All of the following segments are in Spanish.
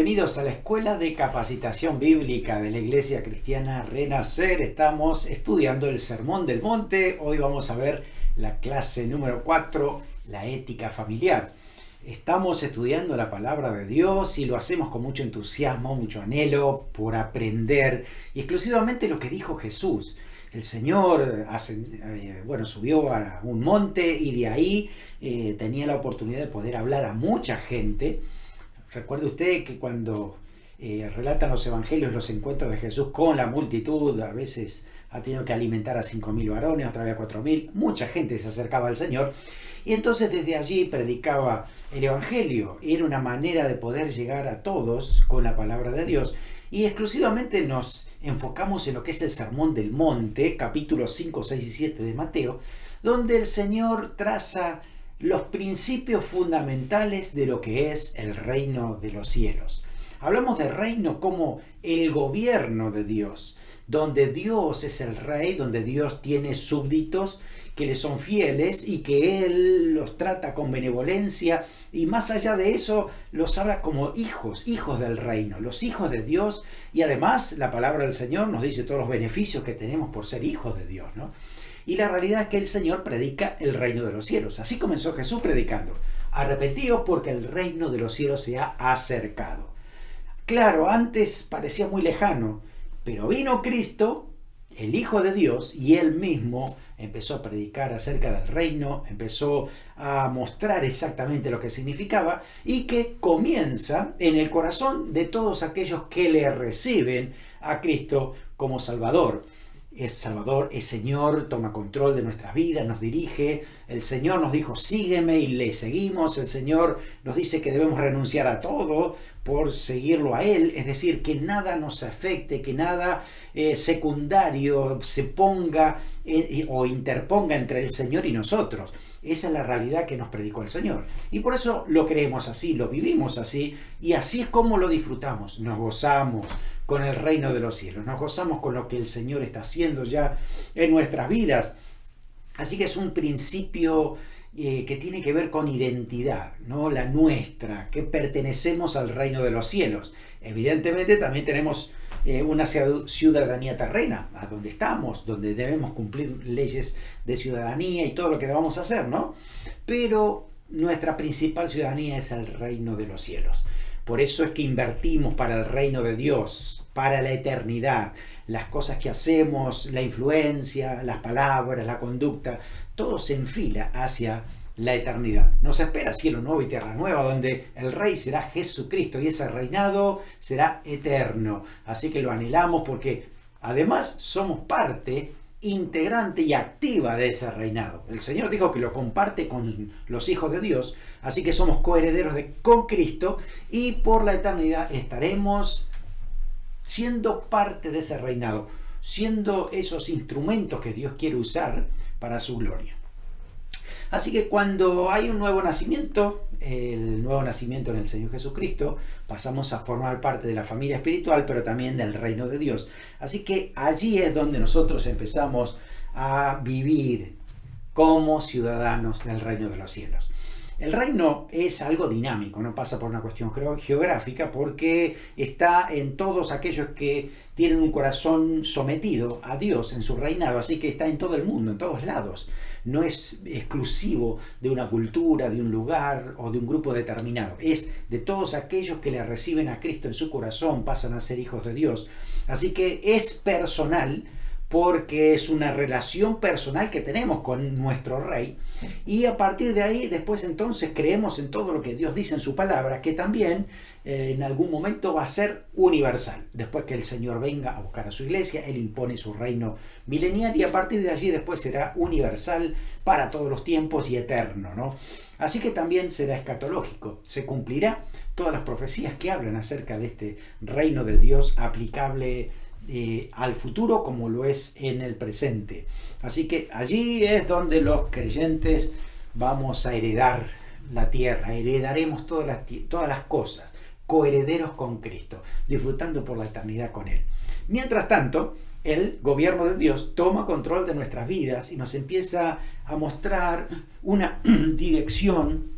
bienvenidos a la Escuela de Capacitación Bíblica de la Iglesia Cristiana Renacer. Estamos estudiando el Sermón del Monte. Hoy vamos a ver la clase número 4, la ética familiar. Estamos estudiando la palabra de Dios y lo hacemos con mucho entusiasmo, mucho anhelo por aprender y exclusivamente lo que dijo Jesús. El Señor subió a un monte y de ahí tenía la oportunidad de poder hablar a mucha gente. Recuerde usted que cuando relatan los evangelios los encuentros de Jesús con la multitud, a veces ha tenido que alimentar a 5.000 varones, otra vez a 4.000, mucha gente se acercaba al Señor y entonces desde allí predicaba el evangelio. Era una manera de poder llegar a todos con la palabra de Dios y exclusivamente nos enfocamos en lo que es el Sermón del Monte, capítulos 5, 6 y 7 de Mateo, donde el Señor traza los principios fundamentales de lo que es el reino de los cielos. Hablamos de reino como el gobierno de Dios, donde Dios es el rey, donde Dios tiene súbditos que le son fieles y que Él los trata con benevolencia y más allá de eso los habla como hijos del reino, los hijos de Dios, y además la palabra del Señor nos dice todos los beneficios que tenemos por ser hijos de Dios, ¿no? Y la realidad es que el Señor predica el reino de los cielos. Así comenzó Jesús predicando: arrepentíos porque el reino de los cielos se ha acercado. Claro, antes parecía muy lejano, pero vino Cristo, el Hijo de Dios, y Él mismo empezó a predicar acerca del reino, empezó a mostrar exactamente lo que significaba y que comienza en el corazón de todos aquellos que le reciben a Cristo como Salvador. Es Salvador, es Señor, toma control de nuestras vidas, nos dirige. El Señor nos dijo: sígueme, y le seguimos. El Señor nos dice que debemos renunciar a todo por seguirlo a Él. Es decir, que nada nos afecte, que nada secundario se ponga o interponga entre el Señor y nosotros. Esa es la realidad que nos predicó el Señor. Y por eso lo creemos así, lo vivimos así, y así es como lo disfrutamos. Nos gozamos con el reino de los cielos, nos gozamos con lo que el Señor está haciendo ya en nuestras vidas. Así que es un principio que tiene que ver con identidad, ¿no? La nuestra, que pertenecemos al reino de los cielos. Evidentemente también tenemos una ciudadanía terrena, a donde estamos, donde debemos cumplir leyes de ciudadanía y todo lo que debamos hacer, ¿no? Pero nuestra principal ciudadanía es el reino de los cielos. Por eso es que invertimos para el reino de Dios, para la eternidad. Las cosas que hacemos, la influencia, las palabras, la conducta, todo se enfila hacia la eternidad. Nos espera cielo nuevo y tierra nueva, donde el rey será Jesucristo y ese reinado será eterno. Así que lo anhelamos porque además somos parte integrante y activa de ese reinado. El Señor dijo que lo comparte con los hijos de Dios, así que somos coherederos con Cristo y por la eternidad estaremos siendo parte de ese reinado, siendo esos instrumentos que Dios quiere usar para su gloria. Así que cuando hay un nuevo nacimiento, el nuevo nacimiento en el Señor Jesucristo, pasamos a formar parte de la familia espiritual, pero también del reino de Dios. Así que allí es donde nosotros empezamos a vivir como ciudadanos del reino de los cielos. El reino es algo dinámico, no pasa por una cuestión geográfica, porque está en todos aquellos que tienen un corazón sometido a Dios en su reinado, así que está en todo el mundo, en todos lados. No es exclusivo de una cultura, de un lugar o de un grupo determinado. Es de todos aquellos que le reciben a Cristo en su corazón, pasan a ser hijos de Dios. Así que es personal, porque es una relación personal que tenemos con nuestro Rey, y a partir de ahí después entonces creemos en todo lo que Dios dice en su palabra, que también en algún momento va a ser universal. Después que el Señor venga a buscar a su iglesia, Él impone su reino milenial y a partir de allí después será universal para todos los tiempos y eterno, ¿no? Así que también será escatológico, se cumplirá todas las profecías que hablan acerca de este reino de Dios aplicable al futuro como lo es en el presente. Así que allí es donde los creyentes vamos a heredar la tierra, heredaremos todas las cosas, coherederos con Cristo, disfrutando por la eternidad con Él. Mientras tanto, el gobierno de Dios toma control de nuestras vidas y nos empieza a mostrar una dirección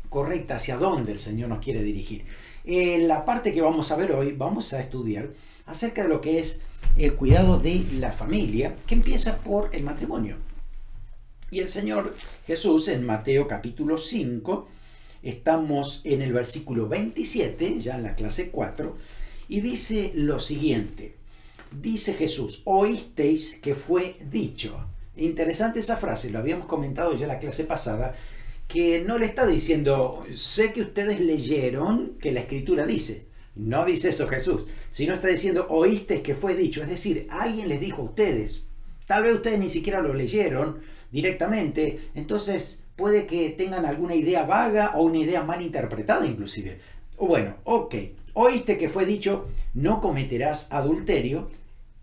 correcta hacia dónde el Señor nos quiere dirigir. En la parte que vamos a ver hoy, vamos a estudiar acerca de lo que es el cuidado de la familia, que empieza por el matrimonio. Y el Señor Jesús en Mateo capítulo 5, estamos en el versículo 27, ya en la clase 4, y dice lo siguiente. Dice Jesús, oísteis que fue dicho. Interesante esa frase, lo habíamos comentado ya en la clase pasada, que no le está diciendo, sé que ustedes leyeron que la Escritura dice. No dice eso Jesús, sino está diciendo, oísteis que fue dicho. Es decir, alguien les dijo a ustedes. Tal vez ustedes ni siquiera lo leyeron directamente, entonces puede que tengan alguna idea vaga o una idea mal interpretada inclusive. Bueno, ok, oíste que fue dicho, no cometerás adulterio,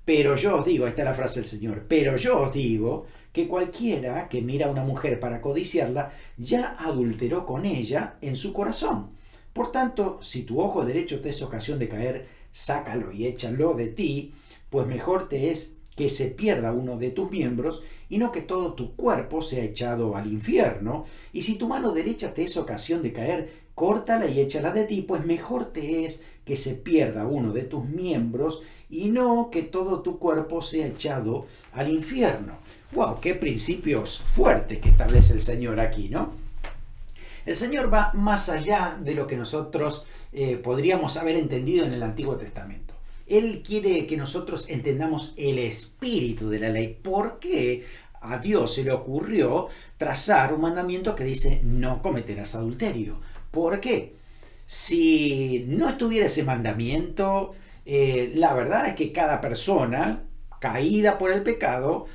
pero yo os digo, esta es la frase del Señor, pero yo os digo que cualquiera que mira a una mujer para codiciarla, ya adulteró con ella en su corazón. Por tanto, si tu ojo derecho te es ocasión de caer, sácalo y échalo de ti, pues mejor te es que se pierda uno de tus miembros y no que todo tu cuerpo sea echado al infierno. Y si tu mano derecha te es ocasión de caer, córtala y échala de ti, pues mejor te es que se pierda uno de tus miembros y no que todo tu cuerpo sea echado al infierno. ¡Wow! ¡Qué principios fuertes que establece el Señor aquí!, ¿no? El Señor va más allá de lo que nosotros podríamos haber entendido en el Antiguo Testamento. Él quiere que nosotros entendamos el espíritu de la ley. ¿Por qué a Dios se le ocurrió trazar un mandamiento que dice no cometerás adulterio? ¿Por qué? Si no estuviera ese mandamiento, la verdad es que cada persona caída por el pecado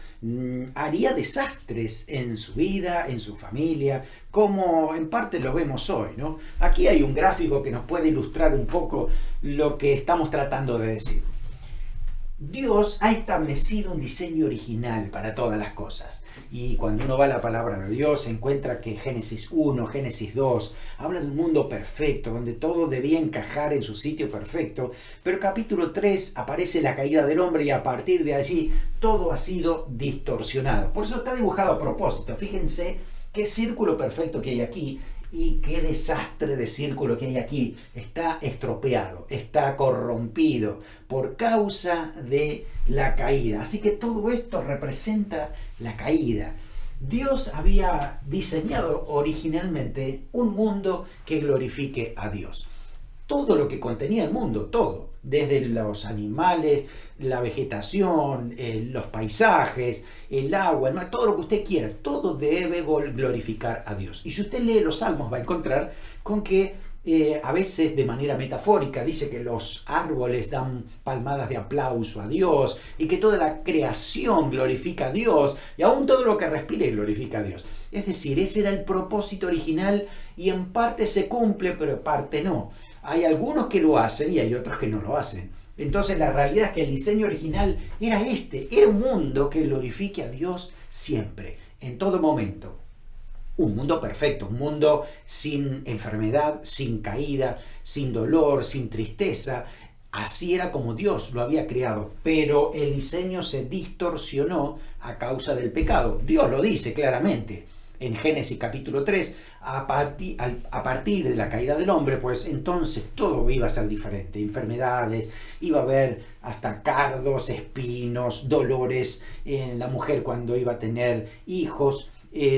haría desastres en su vida, en su familia, como en parte lo vemos hoy, ¿no? Aquí hay un gráfico que nos puede ilustrar un poco lo que estamos tratando de decir. Dios ha establecido un diseño original para todas las cosas. Y cuando uno va a la palabra de Dios, se encuentra que Génesis 1, Génesis 2, habla de un mundo perfecto, donde todo debía encajar en su sitio perfecto. Pero capítulo 3 aparece la caída del hombre y a partir de allí todo ha sido distorsionado. Por eso está dibujado a propósito. Fíjense qué círculo perfecto que hay aquí. Y qué desastre de círculo que hay aquí. Está estropeado, está corrompido por causa de la caída. Así que todo esto representa la caída. Dios había diseñado originalmente un mundo que glorifique a Dios. Todo lo que contenía el mundo, todo, desde los animales, la vegetación, los paisajes, el agua, todo lo que usted quiera, todo debe glorificar a Dios. Y si usted lee los Salmos va a encontrar con que a veces de manera metafórica dice que los árboles dan palmadas de aplauso a Dios y que toda la creación glorifica a Dios y aún todo lo que respire glorifica a Dios. Es decir, ese era el propósito original y en parte se cumple, pero en parte no. Hay algunos que lo hacen y hay otros que no lo hacen. Entonces la realidad es que el diseño original era era un mundo que glorifique a Dios siempre, en todo momento. Un mundo perfecto, un mundo sin enfermedad, sin caída, sin dolor, sin tristeza. Así era como Dios lo había creado, pero el diseño se distorsionó a causa del pecado. Dios lo dice claramente. En Génesis capítulo 3, a partir de la caída del hombre, pues entonces todo iba a ser diferente. Enfermedades, iba a haber hasta cardos, espinos, dolores en la mujer cuando iba a tener hijos,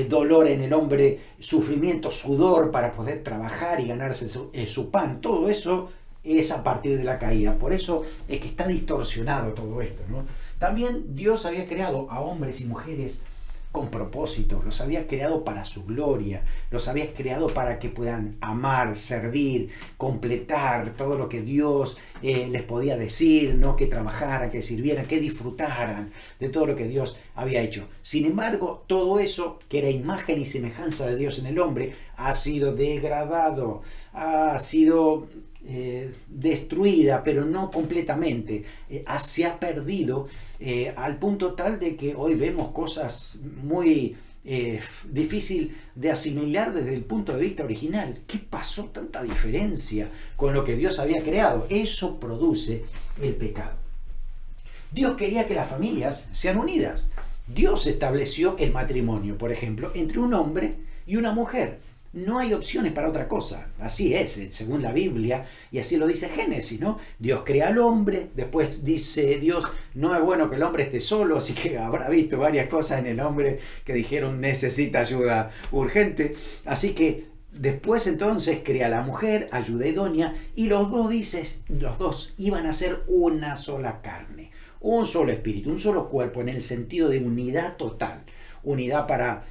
dolor en el hombre, sufrimiento, sudor para poder trabajar y ganarse su pan. Todo eso es a partir de la caída. Por eso es que está distorsionado todo esto, ¿no? También Dios había creado a hombres y mujeres con propósito, los había creado para su gloria, los había creado para que puedan amar, servir, completar todo lo que Dios les podía decir, ¿no? Que trabajaran, que sirvieran, que disfrutaran de todo lo que Dios había hecho. Sin embargo, todo eso, que era imagen y semejanza de Dios en el hombre, ha sido degradado, ha sido destruida, pero no completamente. Se ha perdido al punto tal de que hoy vemos cosas muy difícil de asimilar desde el punto de vista original. ¿Qué pasó tanta diferencia con lo que Dios había creado? Eso produce el pecado. Dios quería que las familias sean unidas. Dios estableció el matrimonio, por ejemplo, entre un hombre y una mujer. No hay opciones para otra cosa. Así es, según la Biblia, y así lo dice Génesis, ¿no? Dios crea al hombre, después dice Dios, no es bueno que el hombre esté solo, así que habrá visto varias cosas en el hombre que dijeron necesita ayuda urgente. Así que después entonces crea a la mujer, ayuda idónea, y los dos iban a ser una sola carne, un solo espíritu, un solo cuerpo, en el sentido de unidad total, unidad para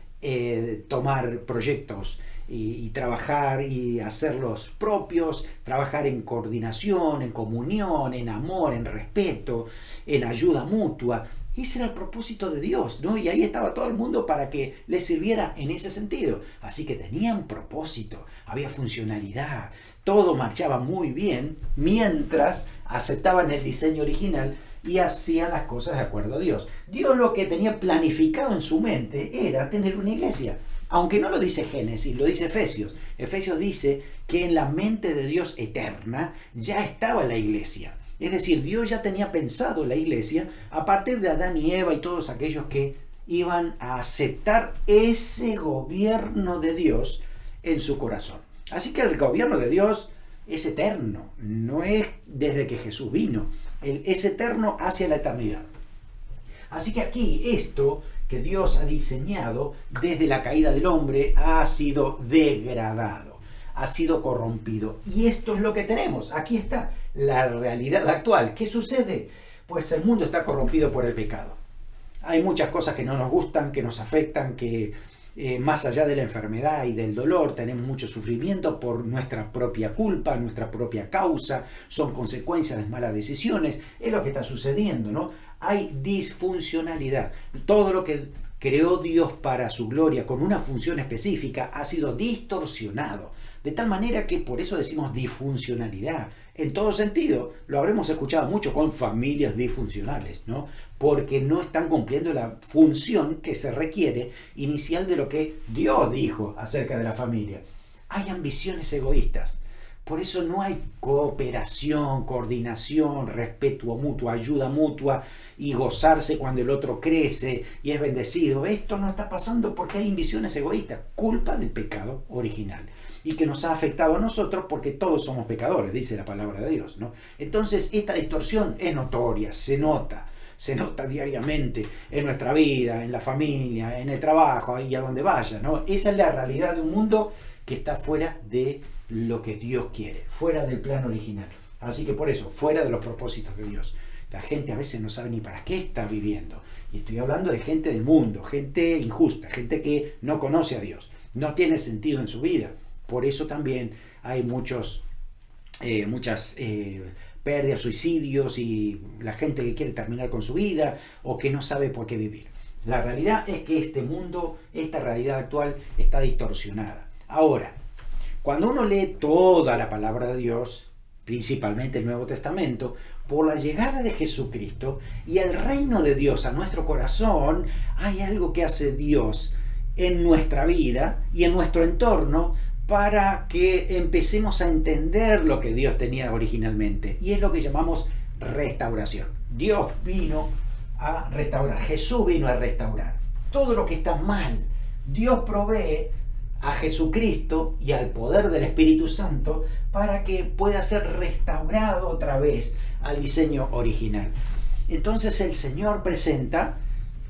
tomar proyectos y trabajar y hacerlos propios, trabajar en coordinación, en comunión, en amor, en respeto, en ayuda mutua. Ese era el propósito de Dios, ¿no? Y ahí estaba todo el mundo para que les sirviera en ese sentido. Así que tenían propósito, había funcionalidad, todo marchaba muy bien mientras aceptaban el diseño original y hacían las cosas de acuerdo a Dios. Dios lo que tenía planificado en su mente era tener una iglesia. Aunque no lo dice Génesis, lo dice Efesios. Efesios dice que en la mente de Dios eterna ya estaba la iglesia. Es decir, Dios ya tenía pensado la iglesia a partir de Adán y Eva y todos aquellos que iban a aceptar ese gobierno de Dios en su corazón. Así que el gobierno de Dios es eterno, no es desde que Jesús vino, es eterno hacia la eternidad. Así que aquí esto que Dios ha diseñado desde la caída del hombre ha sido degradado, ha sido corrompido. Y esto es lo que tenemos. Aquí está la realidad actual. ¿Qué sucede? Pues el mundo está corrompido por el pecado. Hay muchas cosas que no nos gustan, que nos afectan, que más allá de la enfermedad y del dolor tenemos mucho sufrimiento por nuestra propia culpa, nuestra propia causa, son consecuencias de malas decisiones. Es lo que está sucediendo, ¿no? Hay disfuncionalidad. Todo lo que creó Dios para su gloria con una función específica ha sido distorsionado. De tal manera que por eso decimos disfuncionalidad. En todo sentido, lo habremos escuchado mucho con familias disfuncionales, ¿no? Porque no están cumpliendo la función que se requiere inicial de lo que Dios dijo acerca de la familia. Hay ambiciones egoístas. Por eso no hay cooperación, coordinación, respeto mutuo, ayuda mutua y gozarse cuando el otro crece y es bendecido. Esto no está pasando porque hay ambiciones egoístas, culpa del pecado original y que nos ha afectado a nosotros porque todos somos pecadores, dice la palabra de Dios, ¿no? Entonces esta distorsión es notoria, se nota diariamente en nuestra vida, en la familia, en el trabajo, ahí a donde vaya, ¿no? Esa es la realidad de un mundo que está fuera de lo que Dios quiere, fuera del plan original. Así que por eso, fuera de los propósitos de Dios. La gente a veces no sabe ni para qué está viviendo. Y estoy hablando de gente del mundo, gente injusta, gente que no conoce a Dios, no tiene sentido en su vida. Por eso también hay muchas pérdidas, suicidios y la gente que quiere terminar con su vida o que no sabe por qué vivir. La realidad es que este mundo, esta realidad actual está distorsionada. Ahora, cuando uno lee toda la palabra de Dios, principalmente el Nuevo Testamento, por la llegada de Jesucristo y el reino de Dios a nuestro corazón, hay algo que hace Dios en nuestra vida y en nuestro entorno para que empecemos a entender lo que Dios tenía originalmente. Y es lo que llamamos restauración. Dios vino a restaurar, Jesús vino a restaurar. Todo lo que está mal, Dios provee a Jesucristo y al poder del Espíritu Santo para que pueda ser restaurado otra vez al diseño original. Entonces el Señor presenta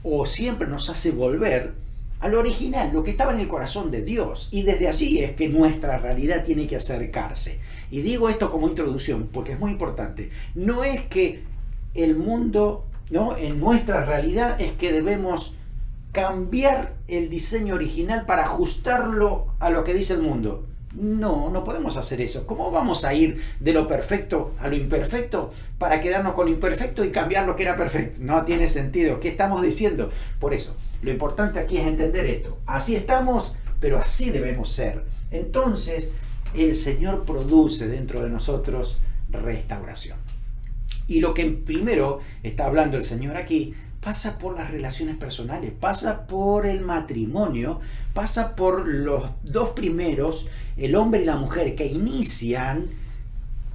o siempre nos hace volver al original, lo que estaba en el corazón de Dios, y desde allí es que nuestra realidad tiene que acercarse. Y digo esto como introducción porque es muy importante. No es que el mundo, ¿no? En nuestra realidad es que debemos cambiar el diseño original para ajustarlo a lo que dice el mundo. No podemos hacer eso. ¿Cómo vamos a ir de lo perfecto a lo imperfecto para quedarnos con lo imperfecto y cambiar lo que era perfecto? No tiene sentido. ¿Qué estamos diciendo? Por eso, lo importante aquí es entender esto. Así estamos, pero así debemos ser. Entonces, el Señor produce dentro de nosotros restauración. Y lo que primero está hablando el Señor aquí pasa por las relaciones personales, pasa por el matrimonio, pasa por los dos primeros, el hombre y la mujer, que inician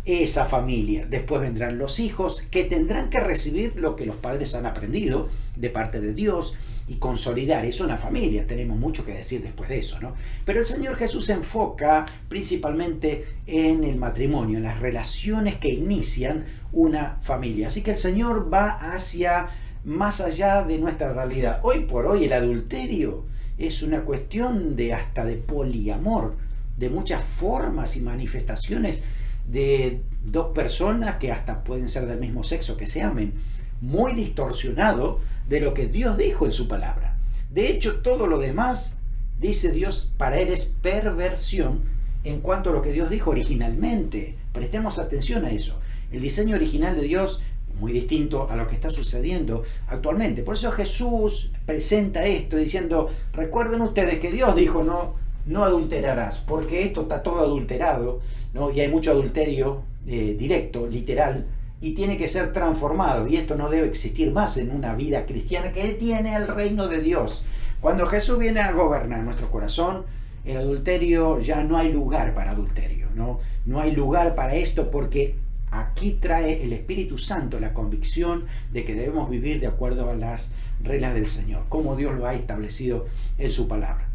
esa familia. Después vendrán los hijos que tendrán que recibir lo que los padres han aprendido de parte de Dios y consolidar eso en la familia. Tenemos mucho que decir después de eso, ¿no? Pero el Señor Jesús se enfoca principalmente en el matrimonio, en las relaciones que inician una familia. Así que el Señor va hacia más allá de nuestra realidad. Hoy por hoy el adulterio es una cuestión de hasta de poliamor, de muchas formas y manifestaciones de dos personas que hasta pueden ser del mismo sexo, que se amen, muy distorsionado de lo que Dios dijo en su palabra. De hecho, todo lo demás, dice Dios, para él es perversión en cuanto a lo que Dios dijo originalmente. Prestemos atención a eso. El diseño original de Dios es muy distinto a lo que está sucediendo actualmente. Por eso Jesús presenta esto diciendo, recuerden ustedes que Dios dijo no adulterarás, porque esto está todo adulterado, ¿no? Y hay mucho adulterio directo, literal, y tiene que ser transformado, y esto no debe existir más en una vida cristiana que tiene el reino de Dios. Cuando Jesús viene a gobernar nuestro corazón, el adulterio, ya no hay lugar para adulterio, no hay lugar para esto, porque aquí trae el Espíritu Santo la convicción de que debemos vivir de acuerdo a las reglas del Señor, como Dios lo ha establecido en su palabra.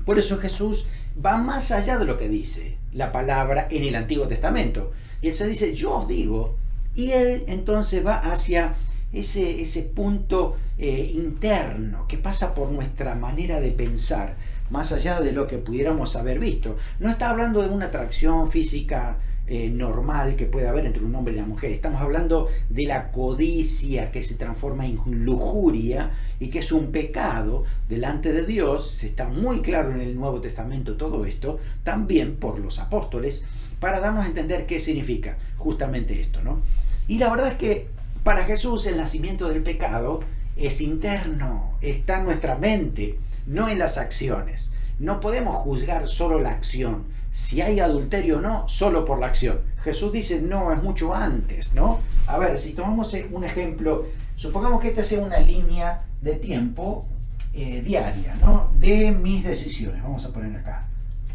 Por eso Jesús va más allá de lo que dice la palabra en el Antiguo Testamento. Y él se dice, yo os digo, y él entonces va hacia ese punto interno que pasa por nuestra manera de pensar, más allá de lo que pudiéramos haber visto. No está hablando de una atracción física normal que puede haber entre un hombre y una mujer. Estamos hablando de la codicia que se transforma en lujuria y que es un pecado delante de Dios. Está muy claro en el Nuevo Testamento todo esto, también por los apóstoles, para darnos a entender qué significa justamente esto, ¿no? Y la verdad es que para Jesús el nacimiento del pecado es interno, está en nuestra mente, no en las acciones. No podemos juzgar solo la acción, si hay adulterio o no, solo por la acción. Jesús dice, no, es mucho antes, ¿no? A ver, si tomamos un ejemplo, supongamos que esta sea una línea de tiempo diaria, ¿no? De mis decisiones, vamos a poner acá.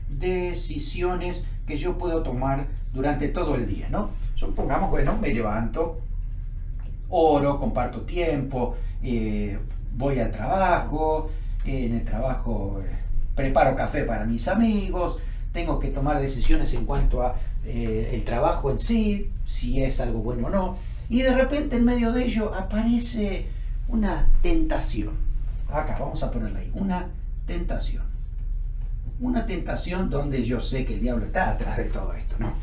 Decisiones que yo puedo tomar durante todo el día, ¿no? Supongamos, bueno, me levanto, oro, comparto tiempo, voy al trabajo, en el trabajo preparo café para mis amigos, tengo que tomar decisiones en cuanto a el trabajo en sí, si es algo bueno o no, y de repente en medio de ello aparece una tentación. Acá, vamos a ponerla ahí, una tentación. Una tentación donde yo sé que el diablo está atrás de todo esto, ¿no?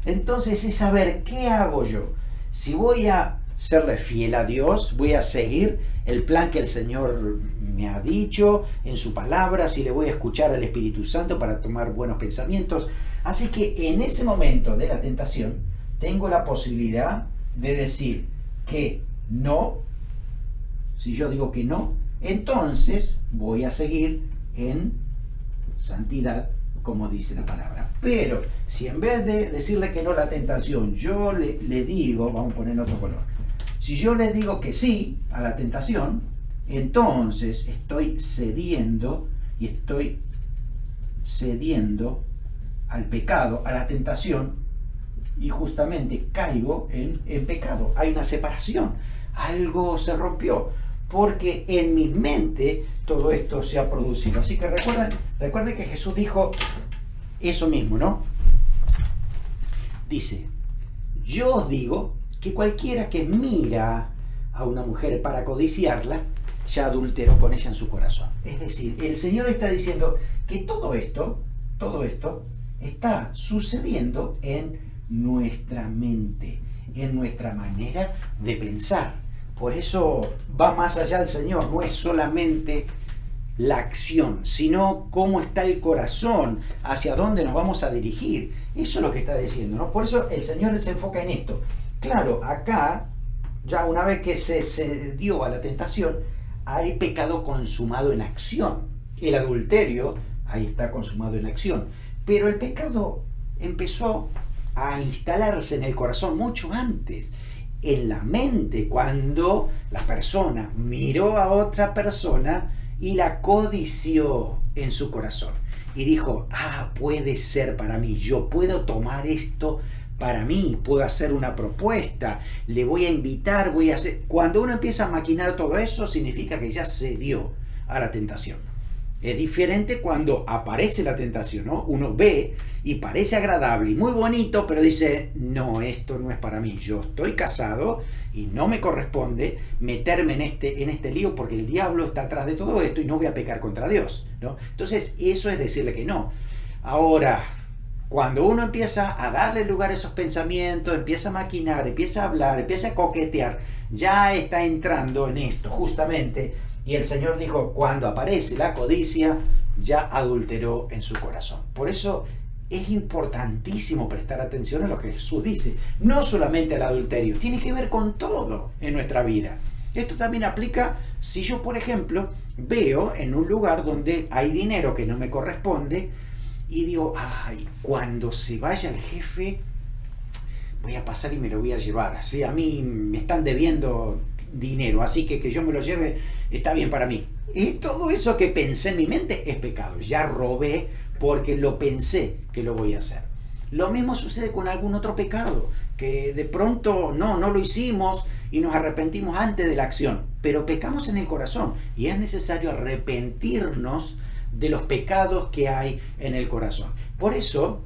Entonces es saber qué hago yo. Si voy a serle fiel a Dios, voy a seguir el plan que el Señor me ha dicho en su palabra, si le voy a escuchar al Espíritu Santo para tomar buenos pensamientos. Así que en ese momento de la tentación tengo la posibilidad de decir que no. Si yo digo que no, entonces voy a seguir en santidad, como dice la palabra. Pero si en vez de decirle que no a la tentación, yo le digo, vamos a poner otro color, si yo le digo que sí a la tentación, entonces estoy cediendo al pecado, a la tentación, y justamente caigo en pecado. Hay una separación, algo se rompió, porque en mi mente todo esto se ha producido. Así que recuerden que Jesús dijo eso mismo, ¿no? Dice, yo os digo que cualquiera que mira a una mujer para codiciarla, ya adulteró con ella en su corazón. Es decir, el Señor está diciendo que todo esto está sucediendo en nuestra mente, en nuestra manera de pensar. Por eso va más allá el Señor, no es solamente la acción, sino cómo está el corazón, hacia dónde nos vamos a dirigir. Eso es lo que está diciendo, ¿no? Por eso el Señor se enfoca en esto. Claro, acá, ya una vez que se dio a la tentación, hay pecado consumado en acción. El adulterio, ahí está consumado en acción. Pero el pecado empezó a instalarse en el corazón mucho antes, en la mente, cuando la persona miró a otra persona y la codició en su corazón. Y dijo, puede ser para mí, yo puedo tomar esto para mí, puedo hacer una propuesta, le voy a invitar, voy a hacer... Cuando uno empieza a maquinar todo eso, significa que ya cedió a la tentación. Es diferente cuando aparece la tentación, ¿no? Uno ve y parece agradable y muy bonito, pero dice, no, esto no es para mí. Yo estoy casado y no me corresponde meterme en este lío porque el diablo está atrás de todo esto y no voy a pecar contra Dios, ¿no? Entonces, eso es decirle que no. Ahora, cuando uno empieza a darle lugar a esos pensamientos, empieza a maquinar, empieza a hablar, empieza a coquetear, ya está entrando en esto, justamente. Y el Señor dijo, cuando aparece la codicia, ya adulteró en su corazón. Por eso es importantísimo prestar atención a lo que Jesús dice. No solamente al adulterio, tiene que ver con todo en nuestra vida. Esto también aplica si yo, por ejemplo, veo en un lugar donde hay dinero que no me corresponde y digo, ay, cuando se vaya el jefe, voy a pasar y me lo voy a llevar. Así a mí me están debiendo dinero, así que yo me lo lleve está bien para mí. Y todo eso que pensé en mi mente es pecado. Ya robé porque lo pensé que lo voy a hacer. Lo mismo sucede con algún otro pecado, que de pronto no lo hicimos y nos arrepentimos antes de la acción, pero pecamos en el corazón y es necesario arrepentirnos de los pecados que hay en el corazón. Por eso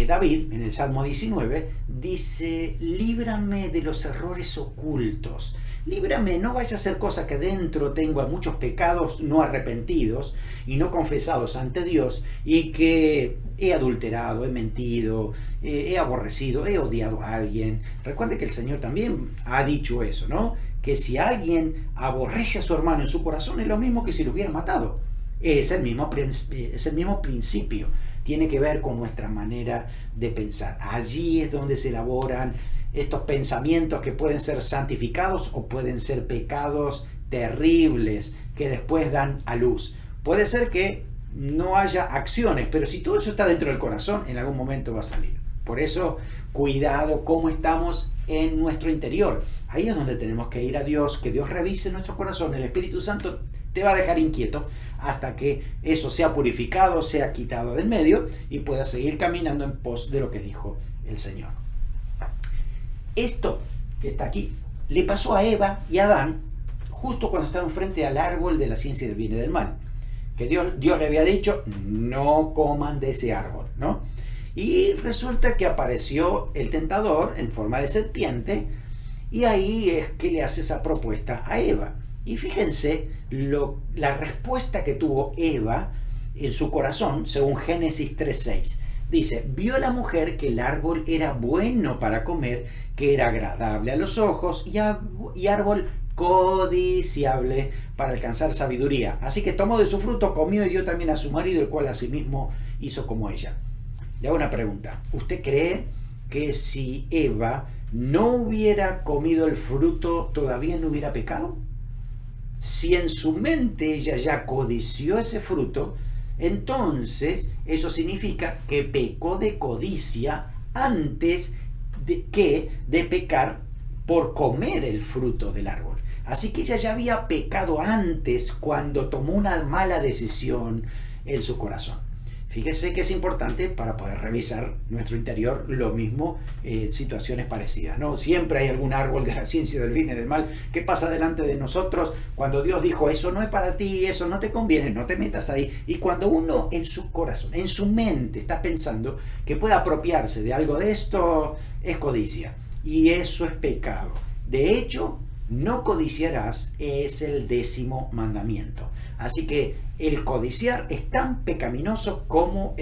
David, en el Salmo 19, dice, líbrame de los errores ocultos. Líbrame, no vaya a hacer cosas que dentro tengo muchos pecados no arrepentidos y no confesados ante Dios y que he adulterado, he mentido, he aborrecido, he odiado a alguien. Recuerde que el Señor también ha dicho eso, ¿no? Que si alguien aborrece a su hermano en su corazón es lo mismo que si lo hubiera matado. Es el mismo principio. Tiene que ver con nuestra manera de pensar. Allí es donde se elaboran estos pensamientos que pueden ser santificados o pueden ser pecados terribles que después dan a luz. Puede ser que no haya acciones, pero si todo eso está dentro del corazón, en algún momento va a salir. Por eso, cuidado cómo estamos en nuestro interior. Ahí es donde tenemos que ir a Dios, que Dios revise nuestro corazón. El Espíritu Santo te va a dejar inquieto hasta que eso sea purificado, sea quitado del medio y puedas seguir caminando en pos de lo que dijo el Señor. Esto que está aquí le pasó a Eva y a Adán justo cuando estaban frente al árbol de la ciencia del bien y del mal. Que Dios le había dicho, no coman de ese árbol, ¿no? Y resulta que apareció el tentador en forma de serpiente y ahí es que le hace esa propuesta a Eva. Y fíjense la respuesta que tuvo Eva en su corazón, según Génesis 3:6. Dice, vio la mujer que el árbol era bueno para comer, que era agradable a los ojos y árbol codiciable para alcanzar sabiduría. Así que tomó de su fruto, comió y dio también a su marido, el cual asimismo hizo como ella. Le hago una pregunta. ¿Usted cree que si Eva no hubiera comido el fruto, todavía no hubiera pecado? Si en su mente ella ya codició ese fruto, entonces eso significa que pecó de codicia antes de pecar por comer el fruto del árbol. Así que ella ya había pecado antes cuando tomó una mala decisión en su corazón. Fíjese que es importante para poder revisar nuestro interior, lo mismo situaciones parecidas, ¿no? Siempre hay algún árbol de la ciencia del bien y del mal que pasa delante de nosotros cuando Dios dijo, eso no es para ti, eso no te conviene, no te metas ahí. Y cuando uno en su corazón, en su mente está pensando que puede apropiarse de algo de esto, es codicia. Y eso es pecado. De hecho, no codiciarás es el 10º mandamiento. Así que el codiciar es tan pecaminoso como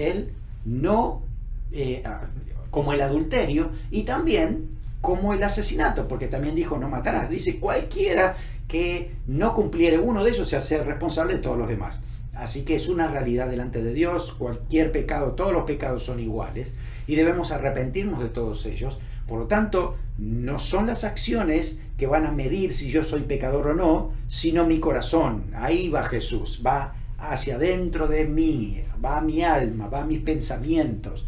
como el adulterio y también como el asesinato, porque también dijo no matarás. Dice cualquiera que no cumpliere uno de ellos se hace responsable de todos los demás. Así que es una realidad delante de Dios. Cualquier pecado, todos los pecados son iguales y debemos arrepentirnos de todos ellos. Por lo tanto, no son las acciones que van a medir si yo soy pecador o no, sino mi corazón. Ahí va Jesús, va hacia dentro de mí, va a mi alma, va a mis pensamientos.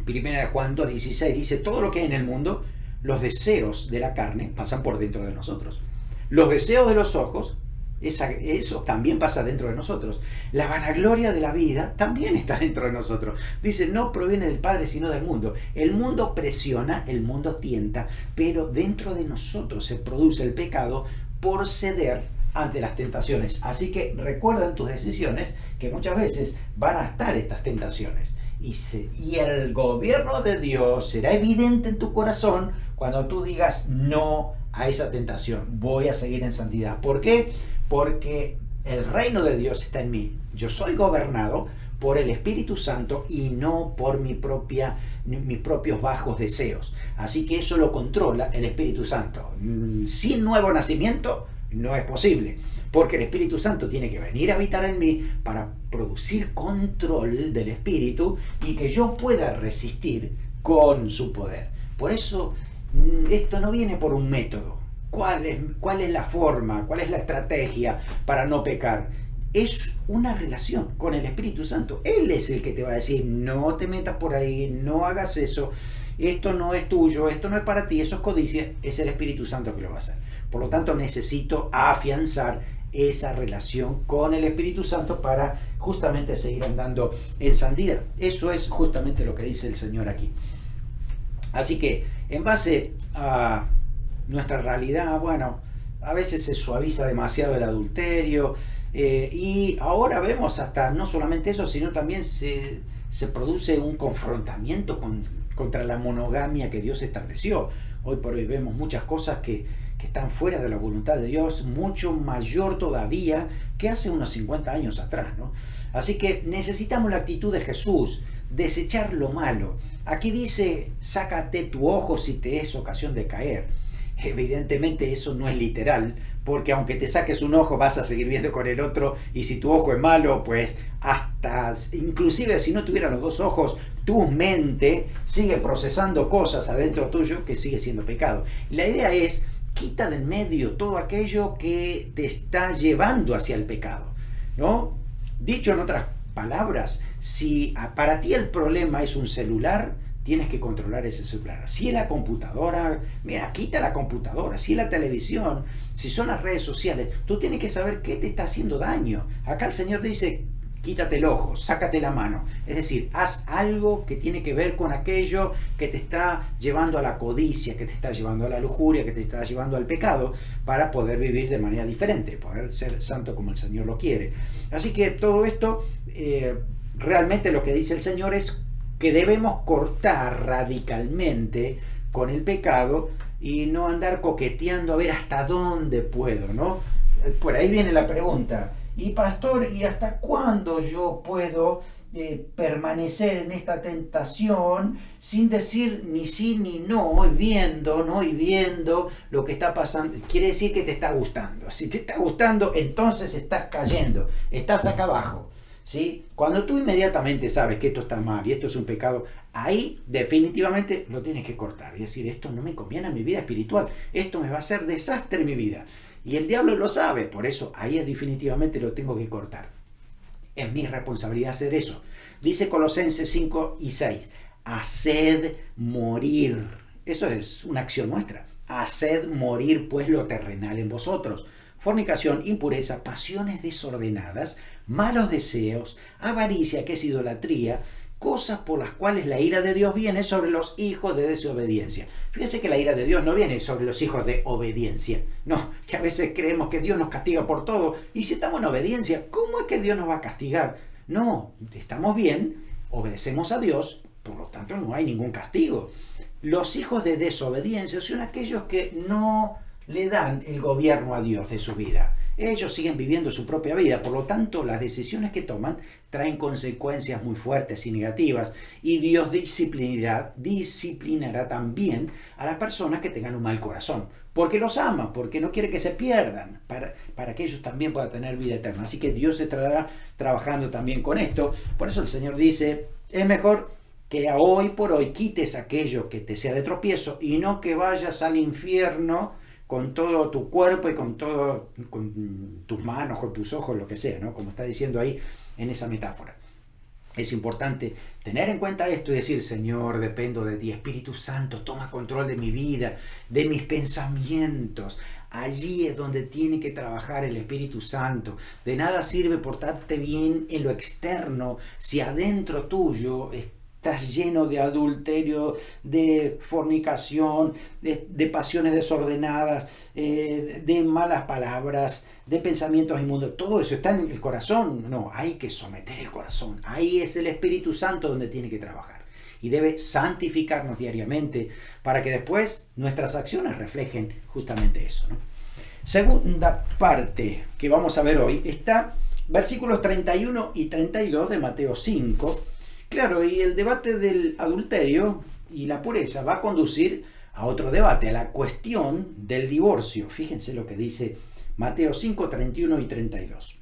Primera de Juan 2:16 dice, todo lo que hay en el mundo, los deseos de la carne pasan por dentro de nosotros. Los deseos de los ojos, Eso también pasa dentro de nosotros. La vanagloria de la vida también está dentro de nosotros. Dice, no proviene del Padre sino del mundo. El mundo presiona, el mundo tienta, pero dentro de nosotros se produce el pecado por ceder ante las tentaciones. Así que recuerda en tus decisiones que muchas veces van a estar estas tentaciones. Y el gobierno de Dios será evidente en tu corazón cuando tú digas no a esa tentación. Voy a seguir en santidad. ¿Por qué? Porque el reino de Dios está en mí. Yo soy gobernado por el Espíritu Santo y no por mis propios bajos deseos. Así que eso lo controla el Espíritu Santo. Sin nuevo nacimiento no es posible, porque el Espíritu Santo tiene que venir a habitar en mí para producir control del Espíritu y que yo pueda resistir con su poder. Por eso esto no viene por un método. ¿Cuál es la forma? ¿Cuál es la estrategia para no pecar? Es una relación con el Espíritu Santo. Él es el que te va a decir, no te metas por ahí, no hagas eso, esto no es tuyo, esto no es para ti, eso es codicia. Es el Espíritu Santo que lo va a hacer. Por lo tanto, necesito afianzar esa relación con el Espíritu Santo para justamente seguir andando en santidad. Eso es justamente lo que dice el Señor aquí. Así que, en base a nuestra realidad, bueno, a veces se suaviza demasiado el adulterio, y ahora vemos hasta no solamente eso, sino también se produce un confrontamiento contra la monogamia que Dios estableció. Hoy por hoy vemos muchas cosas que están fuera de la voluntad de Dios, mucho mayor todavía que hace unos 50 años atrás, ¿no? Así que necesitamos la actitud de Jesús, desechar lo malo. Aquí dice, sácate tu ojo si te es ocasión de caer. Evidentemente eso no es literal, porque aunque te saques un ojo vas a seguir viendo con el otro, y si tu ojo es malo, pues hasta inclusive si no tuviera los dos ojos, tu mente sigue procesando cosas adentro tuyo que sigue siendo pecado. La idea es, quita de en medio todo aquello que te está llevando hacia el pecado, ¿no? Dicho en otras palabras, si para ti el problema es un celular, tienes que controlar ese celular. Si es la computadora, mira, quita la computadora. Si es la televisión, si son las redes sociales, tú tienes que saber qué te está haciendo daño. Acá el Señor dice, quítate el ojo, sácate la mano. Es decir, haz algo que tiene que ver con aquello que te está llevando a la codicia, que te está llevando a la lujuria, que te está llevando al pecado, para poder vivir de manera diferente, poder ser santo como el Señor lo quiere. Así que todo esto, realmente lo que dice el Señor es que debemos cortar radicalmente con el pecado y no andar coqueteando a ver hasta dónde puedo, ¿no? Por ahí viene la pregunta, y pastor, ¿y hasta cuándo yo puedo permanecer en esta tentación sin decir ni sí ni no, y viendo, ¿no? Y viendo lo que está pasando? Quiere decir que te está gustando. Si te está gustando, entonces estás cayendo, estás acá abajo, ¿sí? Cuando tú inmediatamente sabes que esto está mal y esto es un pecado, ahí definitivamente lo tienes que cortar y decir, esto no me conviene a mi vida espiritual, esto me va a hacer desastre en mi vida. Y el diablo lo sabe, por eso ahí es definitivamente lo tengo que cortar. Es mi responsabilidad hacer eso. Dice Colosenses 5 y 6, haced morir. Eso es una acción nuestra. Haced morir pues lo terrenal en vosotros. Fornicación, impureza, pasiones desordenadas, malos deseos, avaricia, que es idolatría, cosas por las cuales la ira de Dios viene sobre los hijos de desobediencia. Fíjense que la ira de Dios no viene sobre los hijos de obediencia. No, que a veces creemos que Dios nos castiga por todo. Y si estamos en obediencia, ¿cómo es que Dios nos va a castigar? No, estamos bien, obedecemos a Dios, por lo tanto no hay ningún castigo. Los hijos de desobediencia son aquellos que no le dan el gobierno a Dios de su vida. Ellos siguen viviendo su propia vida, por lo tanto las decisiones que toman traen consecuencias muy fuertes y negativas, y Dios disciplinará también a las personas que tengan un mal corazón, porque los ama, porque no quiere que se pierdan, para que ellos también puedan tener vida eterna. Así que Dios estará trabajando también con esto. Por eso el Señor dice, es mejor que hoy por hoy quites aquello que te sea de tropiezo y no que vayas al infierno con todo tu cuerpo y con tus manos, con tus ojos, lo que sea, ¿no? Como está diciendo ahí en esa metáfora. Es importante tener en cuenta esto y decir, Señor, dependo de ti. Espíritu Santo, toma control de mi vida, de mis pensamientos. Allí es donde tiene que trabajar el Espíritu Santo. De nada sirve portarte bien en lo externo si adentro tuyo estás lleno de adulterio, de fornicación, de pasiones desordenadas, de malas palabras, de pensamientos inmundos. Todo eso está en el corazón. No, hay que someter el corazón. Ahí es el Espíritu Santo donde tiene que trabajar. Y debe santificarnos diariamente para que después nuestras acciones reflejen justamente eso, ¿no? Segunda parte que vamos a ver hoy está versículos 31 y 32 de Mateo 5. Claro, y el debate del adulterio y la pureza va a conducir a otro debate, a la cuestión del divorcio. Fíjense lo que dice Mateo 5, 31 y 32.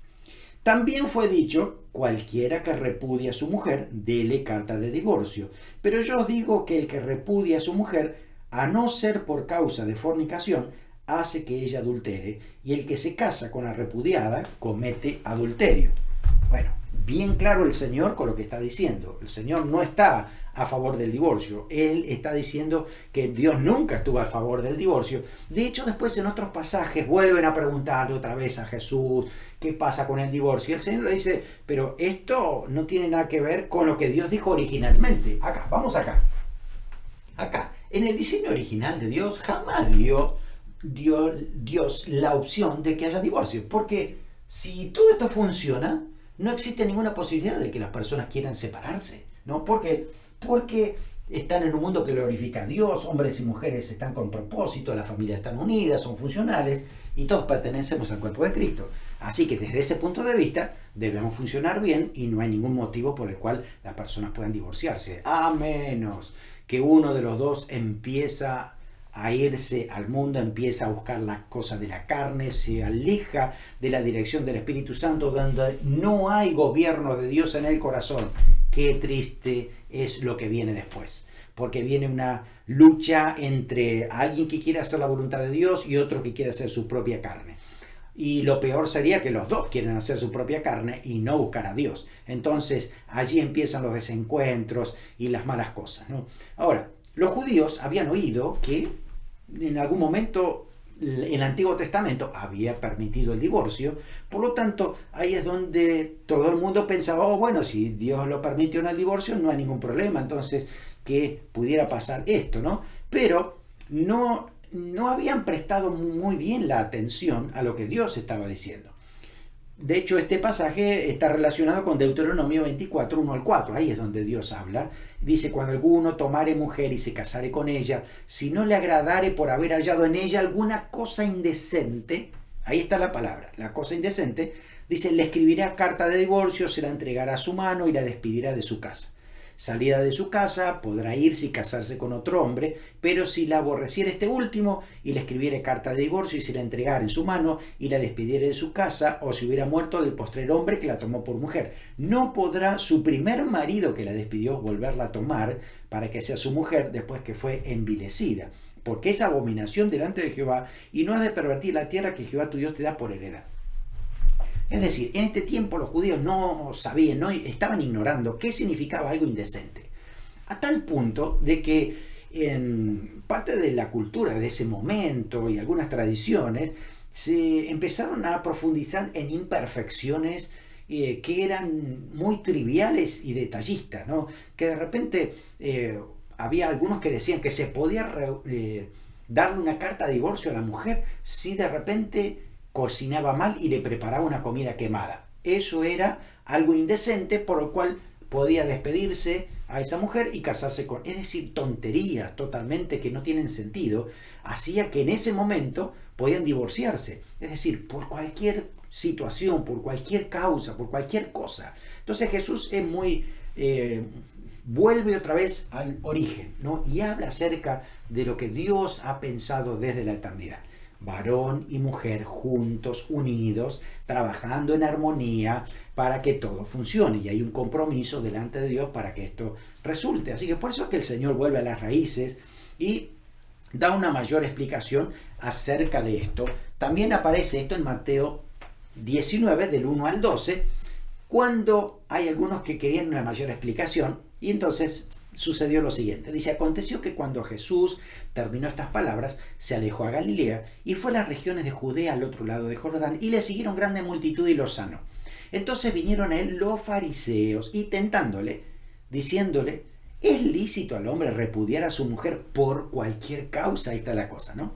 También fue dicho: cualquiera que repudie a su mujer, dele carta de divorcio. Pero yo os digo que el que repudia a su mujer, a no ser por causa de fornicación, hace que ella adultere, y el que se casa con la repudiada comete adulterio. Bueno, bien claro el Señor con lo que está diciendo. El Señor no está a favor del divorcio. Él está diciendo que Dios nunca estuvo a favor del divorcio. De hecho, después en otros pasajes vuelven a preguntarle otra vez a Jesús qué pasa con el divorcio. Y el Señor le dice: pero esto no tiene nada que ver con lo que Dios dijo originalmente. Acá, vamos acá. Acá, en el diseño original de Dios jamás dio Dios la opción de que haya divorcio. Porque si todo esto funciona, no existe ninguna posibilidad de que las personas quieran separarse, ¿no? Porque están en un mundo que glorifica a Dios, hombres y mujeres están con propósito, las familias están unidas, son funcionales y todos pertenecemos al cuerpo de Cristo. Así que desde ese punto de vista debemos funcionar bien y no hay ningún motivo por el cual las personas puedan divorciarse, a menos que uno de los dos empieza a irse al mundo, empieza a buscar las cosas de la carne, se aleja de la dirección del Espíritu Santo, donde no hay gobierno de Dios en el corazón. Qué triste es lo que viene después, porque viene una lucha entre alguien que quiere hacer la voluntad de Dios y otro que quiere hacer su propia carne. Y lo peor sería que los dos quieren hacer su propia carne y no buscar a Dios. Entonces allí empiezan los desencuentros y las malas cosas, ¿no? Ahora, los judíos habían oído que en algún momento el Antiguo Testamento había permitido el divorcio, por lo tanto ahí es donde todo el mundo pensaba: oh, bueno, si Dios lo permitió en el divorcio no hay ningún problema, entonces que pudiera pasar esto, ¿no? Pero no habían prestado muy bien la atención a lo que Dios estaba diciendo. De hecho, este pasaje está relacionado con Deuteronomio 24, 1 al 4. Ahí es donde Dios habla. Dice: cuando alguno tomare mujer y se casare con ella, si no le agradare por haber hallado en ella alguna cosa indecente, ahí está la palabra, la cosa indecente, dice: le escribirá carta de divorcio, se la entregará a su mano y la despedirá de su casa. Salida de su casa, podrá irse y casarse con otro hombre, pero si la aborreciera este último y le escribiere carta de divorcio y se la entregara en su mano y la despidiera de su casa, o si hubiera muerto del postrer hombre que la tomó por mujer, no podrá su primer marido que la despidió volverla a tomar para que sea su mujer después que fue envilecida, porque es abominación delante de Jehová, y no has de pervertir la tierra que Jehová tu Dios te da por heredad. Es decir, en este tiempo los judíos no sabían, no estaban ignorando qué significaba algo indecente. A tal punto de que en parte de la cultura de ese momento y algunas tradiciones se empezaron a profundizar en imperfecciones que eran muy triviales y detallistas, ¿no? Que de repente había algunos que decían que se podía darle una carta de divorcio a la mujer si de repente cocinaba mal y le preparaba una comida quemada. Eso era algo indecente, por lo cual podía despedirse a esa mujer y casarse con... Es decir, tonterías totalmente que no tienen sentido, hacía que en ese momento podían divorciarse. Es decir, por cualquier situación, por cualquier causa, por cualquier cosa. Entonces Jesús es muy... vuelve otra vez al origen, ¿no? Y habla acerca de lo que Dios ha pensado desde la eternidad. Varón y mujer juntos, unidos, trabajando en armonía para que todo funcione. Y hay un compromiso delante de Dios para que esto resulte. Así que por eso es que el Señor vuelve a las raíces y da una mayor explicación acerca de esto. También aparece esto en Mateo 19, del 1 al 12, cuando hay algunos que querían una mayor explicación. Y entonces sucedió lo siguiente. Dice, aconteció que cuando Jesús terminó estas palabras, se alejó a Galilea y fue a las regiones de Judea al otro lado de Jordán y le siguieron grande multitud y lo sanó. Entonces vinieron a él los fariseos y tentándole, diciéndole, ¿es lícito al hombre repudiar a su mujer por cualquier causa? Ahí está la cosa, ¿no?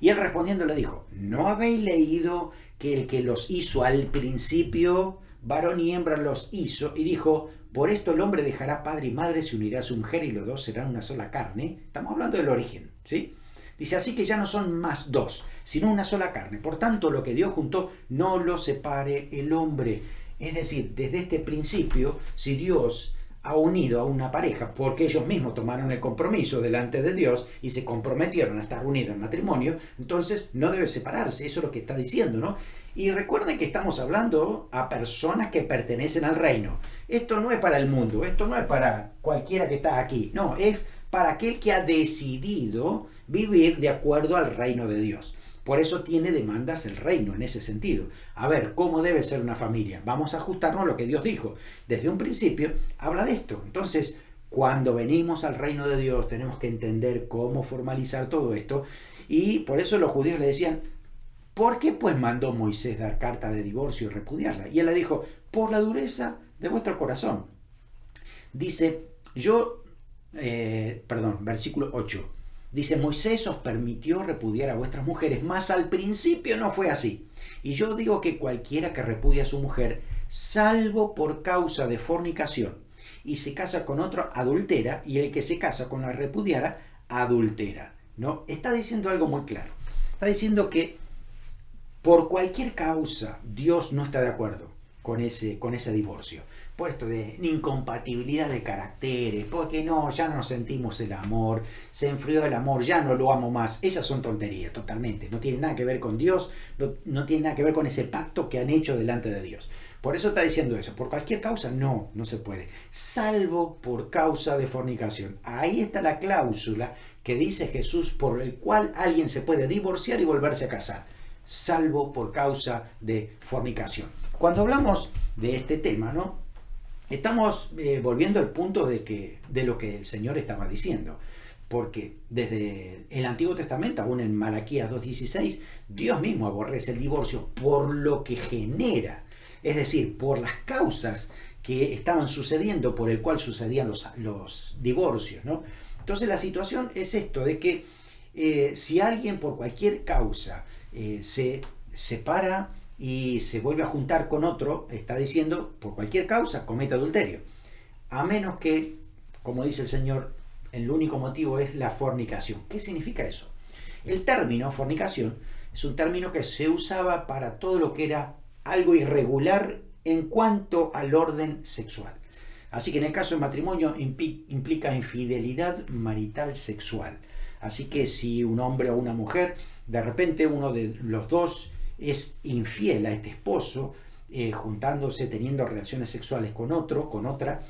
Y él respondiendo le dijo, ¿no habéis leído que el que los hizo al principio, varón y hembra los hizo? Y dijo, por esto el hombre dejará padre y madre, se unirá a su mujer y los dos serán una sola carne. Estamos hablando del origen, ¿sí? Dice, así que ya no son más dos, sino una sola carne. Por tanto, lo que Dios juntó, no lo separe el hombre. Es decir, desde este principio, si Dios ha unido a una pareja, porque ellos mismos tomaron el compromiso delante de Dios y se comprometieron a estar unidos en matrimonio, entonces no debe separarse. Eso es lo que está diciendo, ¿no? Y recuerden que estamos hablando a personas que pertenecen al reino. Esto no es para el mundo, esto no es para cualquiera que está aquí, no, es para aquel que ha decidido vivir de acuerdo al reino de Dios. Por eso tiene demandas el reino en ese sentido. A ver, ¿cómo debe ser una familia? Vamos a ajustarnos a lo que Dios dijo. Desde un principio habla de esto. Entonces, cuando venimos al reino de Dios, tenemos que entender cómo formalizar todo esto. Y por eso los judíos le decían, ¿por qué pues mandó Moisés dar carta de divorcio y repudiarla? Y él le dijo, por la dureza de vuestro corazón. Dice, versículo 8. Dice, Moisés os permitió repudiar a vuestras mujeres, mas al principio no fue así. Y yo digo que cualquiera que repudia a su mujer, salvo por causa de fornicación, y se casa con otro, adultera, y el que se casa con la repudiara, adultera. ¿No? Está diciendo algo muy claro. Está diciendo que por cualquier causa Dios no está de acuerdo con ese divorcio. Por esto de incompatibilidad de caracteres, porque no, ya no sentimos el amor, se enfrió el amor, ya no lo amo más. Esas son tonterías totalmente, no tiene nada que ver con Dios, no tiene nada que ver con ese pacto que han hecho delante de Dios. Por eso está diciendo eso, por cualquier causa no se puede, salvo por causa de fornicación. Ahí está la cláusula que dice Jesús por el cual alguien se puede divorciar y volverse a casar, salvo por causa de fornicación. Cuando hablamos de este tema, ¿no? Estamos volviendo al punto de lo que el Señor estaba diciendo, porque desde el Antiguo Testamento, aún en Malaquías 2.16, Dios mismo aborrece el divorcio por lo que genera, es decir, por las causas que estaban sucediendo, por el cual sucedían los divorcios, ¿no? Entonces la situación es esto, de que si alguien por cualquier causa se separa y se vuelve a juntar con otro, está diciendo, por cualquier causa, comete adulterio. A menos que, como dice el Señor, el único motivo es la fornicación. ¿Qué significa eso? El término fornicación es un término que se usaba para todo lo que era algo irregular en cuanto al orden sexual. Así que en el caso del matrimonio implica infidelidad marital sexual. Así que si un hombre o una mujer, de repente uno de los dos es infiel a este esposo, juntándose, teniendo relaciones sexuales con otro, con otra,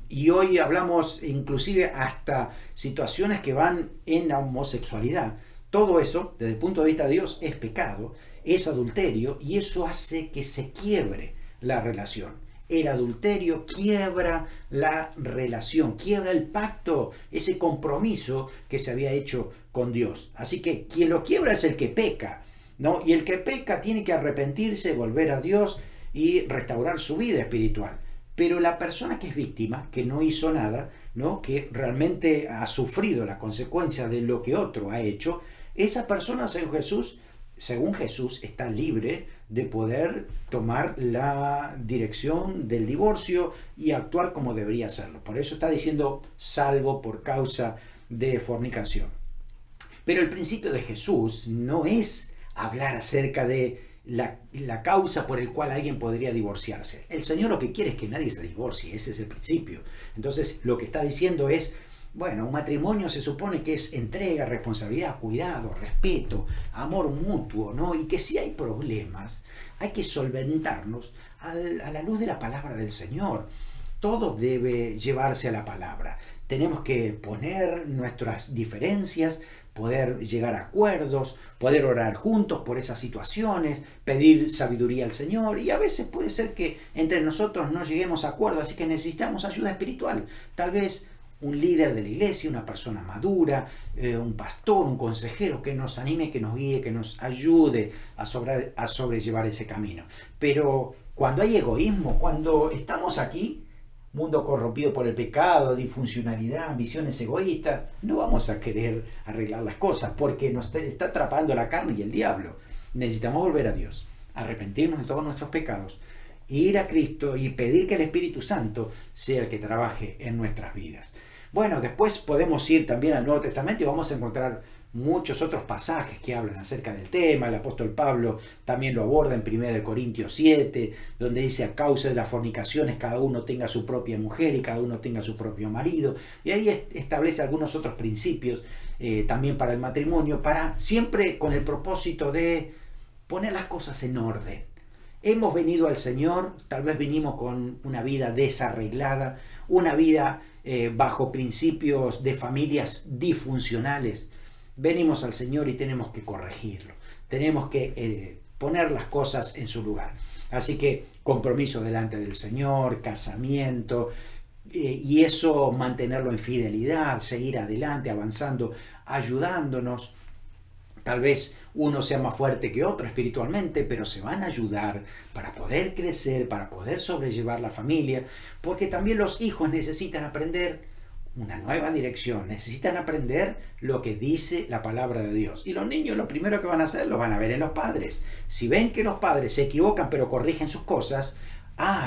y hoy hablamos inclusive hasta situaciones que van en la homosexualidad. Todo eso, desde el punto de vista de Dios, es pecado, es adulterio, y eso hace que se quiebre la relación. El adulterio quiebra la relación, quiebra el pacto, ese compromiso que se había hecho con Dios. Así que quien lo quiebra es el que peca, ¿no? Y el que peca tiene que arrepentirse, volver a Dios y restaurar su vida espiritual. Pero la persona que es víctima, que no hizo nada, ¿no? Que realmente ha sufrido las consecuencias de lo que otro ha hecho, esa persona, según Jesús, está libre de poder tomar la dirección del divorcio y actuar como debería hacerlo. Por eso está diciendo salvo por causa de fornicación. Pero el principio de Jesús no es hablar acerca de la causa por el cual alguien podría divorciarse. El Señor lo que quiere es que nadie se divorcie, ese es el principio. Entonces lo que está diciendo es, bueno, un matrimonio se supone que es entrega, responsabilidad, cuidado, respeto, amor mutuo, ¿no? Y que si hay problemas, hay que solventarnos a la luz de la palabra del Señor. Todo debe llevarse a la palabra. Tenemos que poner nuestras diferencias, poder llegar a acuerdos, poder orar juntos por esas situaciones, pedir sabiduría al Señor, y a veces puede ser que entre nosotros no lleguemos a acuerdo, así que necesitamos ayuda espiritual. Tal vez un líder de la iglesia, una persona madura, un pastor, un consejero que nos anime, que nos guíe, que nos ayude a sobrellevar ese camino. Pero cuando hay egoísmo, cuando estamos aquí, mundo corrompido por el pecado, disfuncionalidad, ambiciones egoístas, no vamos a querer arreglar las cosas porque nos está atrapando la carne y el diablo. Necesitamos volver a Dios, arrepentirnos de todos nuestros pecados, ir a Cristo y pedir que el Espíritu Santo sea el que trabaje en nuestras vidas. Bueno, después podemos ir también al Nuevo Testamento y vamos a encontrar muchos otros pasajes que hablan acerca del tema. El apóstol Pablo también lo aborda en 1 Corintios 7, donde dice: a causa de las fornicaciones cada uno tenga su propia mujer y cada uno tenga su propio marido. Y ahí establece algunos otros principios también para el matrimonio, para siempre con el propósito de poner las cosas en orden. Hemos venido al Señor, tal vez vinimos con una vida desarreglada, una vida bajo principios de familias disfuncionales. Venimos al Señor y tenemos que corregirlo, tenemos que poner las cosas en su lugar. Así que compromiso delante del Señor, casamiento, y eso mantenerlo en fidelidad, seguir adelante, avanzando, ayudándonos. Tal vez uno sea más fuerte que otro espiritualmente, pero se van a ayudar para poder crecer, para poder sobrellevar la familia, porque también los hijos necesitan aprender una nueva dirección, necesitan aprender lo que dice la palabra de Dios. Y los niños lo primero que van a hacer lo van a ver en los padres. Si ven que los padres se equivocan pero corrigen sus cosas,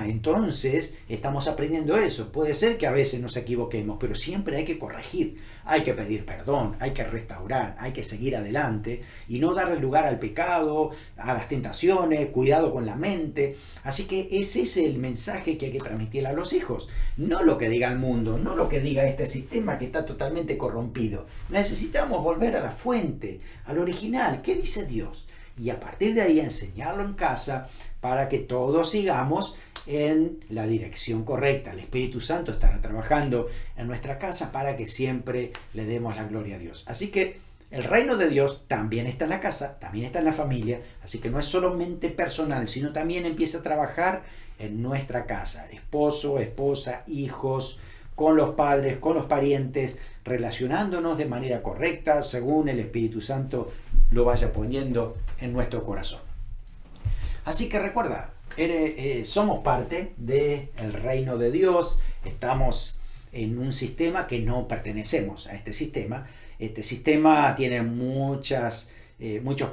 entonces estamos aprendiendo eso. Puede ser que a veces nos equivoquemos, pero siempre hay que corregir, hay que pedir perdón, hay que restaurar, hay que seguir adelante y no darle lugar al pecado, a las tentaciones, cuidado con la mente. Así que ese es el mensaje que hay que transmitir a los hijos, no lo que diga el mundo, no lo que diga este sistema que está totalmente corrompido. Necesitamos volver a la fuente, al original. ¿Qué dice Dios? Y a partir de ahí enseñarlo en casa para que todos sigamos en la dirección correcta. El Espíritu Santo estará trabajando en nuestra casa para que siempre le demos la gloria a Dios. Así que el reino de Dios también está en la casa, también está en la familia, así que no es solamente personal, sino también empieza a trabajar en nuestra casa. Esposo, esposa, hijos, con los padres, con los parientes, relacionándonos de manera correcta según el Espíritu Santo lo vaya poniendo en nuestro corazón. Así que recuerda, somos parte del reino de Dios, estamos en un sistema que no pertenecemos a este sistema. Este sistema tiene muchos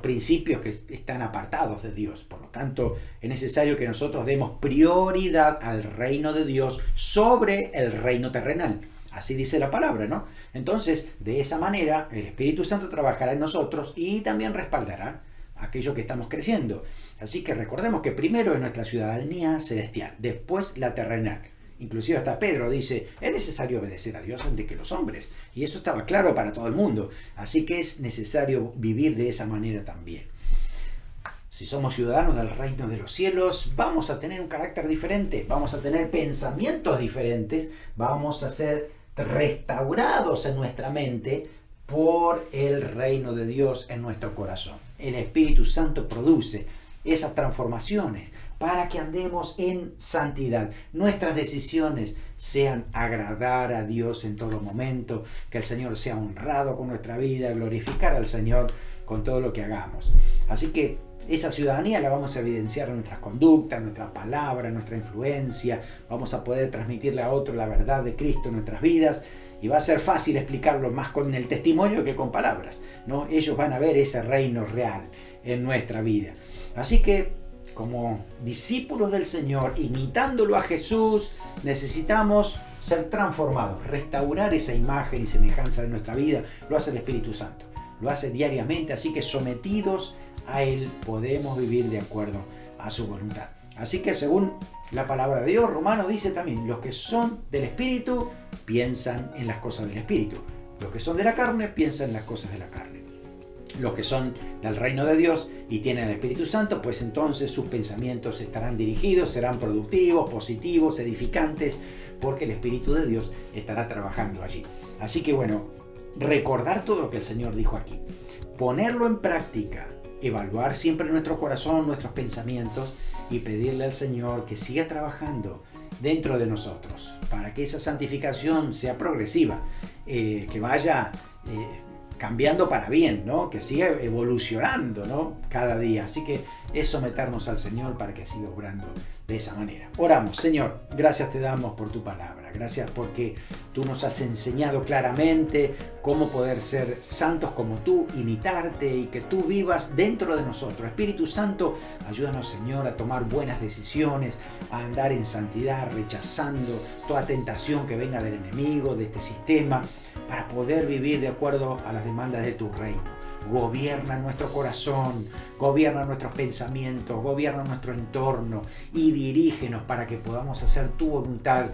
principios que están apartados de Dios. Por lo tanto, es necesario que nosotros demos prioridad al reino de Dios sobre el reino terrenal. Así dice la palabra, ¿no? Entonces, de esa manera, el Espíritu Santo trabajará en nosotros y también respaldará aquello que estamos creciendo. Así que recordemos que primero es nuestra ciudadanía celestial, después la terrenal. Inclusive hasta Pedro dice, es necesario obedecer a Dios antes que los hombres. Y eso estaba claro para todo el mundo. Así que es necesario vivir de esa manera también. Si somos ciudadanos del reino de los cielos, vamos a tener un carácter diferente, vamos a tener pensamientos diferentes, vamos a ser restaurados en nuestra mente por el reino de Dios en nuestro corazón. El Espíritu Santo produce esas transformaciones para que andemos en santidad. Nuestras decisiones sean agradar a Dios en todo momento, que el Señor sea honrado con nuestra vida, glorificar al Señor con todo lo que hagamos. Así que esa ciudadanía la vamos a evidenciar en nuestras conductas, en nuestras palabras, en nuestra influencia. Vamos a poder transmitirle a otro la verdad de Cristo en nuestras vidas. Y va a ser fácil explicarlo más con el testimonio que con palabras, ¿no? Ellos van a ver ese reino real en nuestra vida. Así que, como discípulos del Señor, imitándolo a Jesús, necesitamos ser transformados, restaurar esa imagen y semejanza de nuestra vida. Lo hace el Espíritu Santo, lo hace diariamente, así que sometidos a Él podemos vivir de acuerdo a su voluntad. Así que según la palabra de Dios, Romanos dice también, los que son del Espíritu piensan en las cosas del Espíritu. Los que son de la carne piensan en las cosas de la carne. Los que son del reino de Dios y tienen el Espíritu Santo, pues entonces sus pensamientos estarán dirigidos, serán productivos, positivos, edificantes, porque el Espíritu de Dios estará trabajando allí. Así que bueno, recordar todo lo que el Señor dijo aquí, ponerlo en práctica, evaluar siempre nuestro corazón, nuestros pensamientos y pedirle al Señor que siga trabajando dentro de nosotros, para que esa santificación sea progresiva, que vaya cambiando para bien, ¿no? Que siga evolucionando, ¿no? Cada día. Así que es someternos al Señor para que siga obrando de esa manera. Oramos. Señor, gracias te damos por tu palabra. Gracias porque tú nos has enseñado claramente cómo poder ser santos como tú, imitarte y que tú vivas dentro de nosotros. Espíritu Santo, ayúdanos, Señor, a tomar buenas decisiones, a andar en santidad, rechazando toda tentación que venga del enemigo, de este sistema, para poder vivir de acuerdo a las demandas de tu reino. Gobierna nuestro corazón, gobierna nuestros pensamientos, gobierna nuestro entorno y dirígenos para que podamos hacer tu voluntad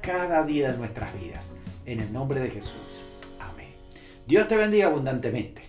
cada día de nuestras vidas. En el nombre de Jesús. Amén. Dios te bendiga abundantemente.